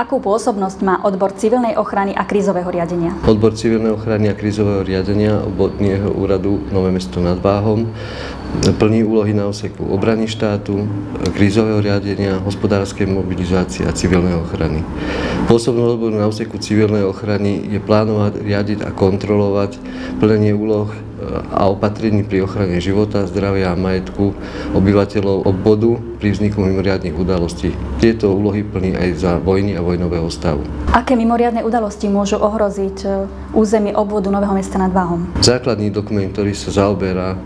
Akú pôsobnosť má odbor civilnej ochrany a krízového riadenia? Odbor civilnej ochrany a krízového riadenia obvodného úradu Nové Mesto nad Váhom plní úlohy na úseku obrany štátu, krízového riadenia, hospodárskej mobilizácie a civilnej ochrany. Pôsobnosť odboru na úseku civilnej ochrany je plánovať, riadiť a kontrolovať plnenie úloh a opatrení pri ochrane života, zdravia a majetku obyvateľov obvodu pri vzniku mimoriadnych udalostí. Tieto úlohy plní aj za vojny a vojnového stavu. Aké mimoriadne udalosti môžu ohroziť územie obvodu Nového Mesta nad Váhom? Základný dokument, ktorý sa zaoberá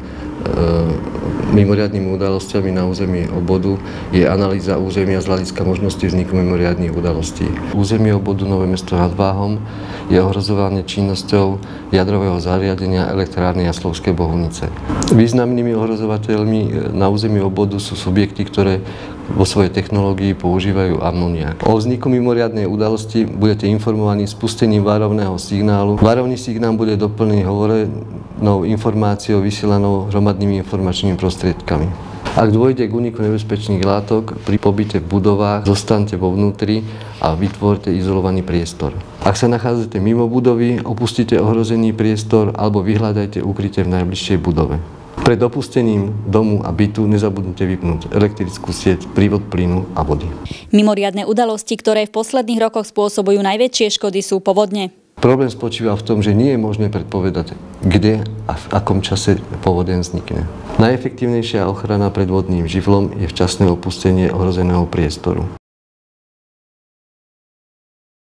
mimoriadnymi udalosťami na území obvodu, je analýza územia z hľadiska možnosti vzniku mimoriadnych udalostí. Územie obvodu Nové Mesto nad Váhom je ohrozované činnosťou jadrového zariadenia elektrárne Jaslovské Bohunice. Významnými ohrozovateľmi na území obvodu sú subjekty, ktoré vo svojej technológii používajú amoniak. O vzniku mimoriadnej udalosti budete informovaní spustením varovného signálu. Varovný signál bude doplnený hovorenou informáciou vysielanou hromadnými informačnými prostriedkami. Ak dôjde k úniku nebezpečných látok pri pobyte v budovách, zostaňte vo vnútri a vytvorte izolovaný priestor. Ak sa nachádzate mimo budovy, opustite ohrozený priestor alebo vyhľadajte ukrytie v najbližšej budove. Pred opustením domu a bytu nezabudnite vypnúť elektrickú sieť, prívod plynu a vody. Mimoriadne udalosti, ktoré v posledných rokoch spôsobujú najväčšie škody, sú povodne. Problém spočíva v tom, že nie je možné predpovedať, kde a v akom čase povodeň vznikne. Najefektívnejšia ochrana pred vodným živlom je včasné opustenie ohrozeného priestoru.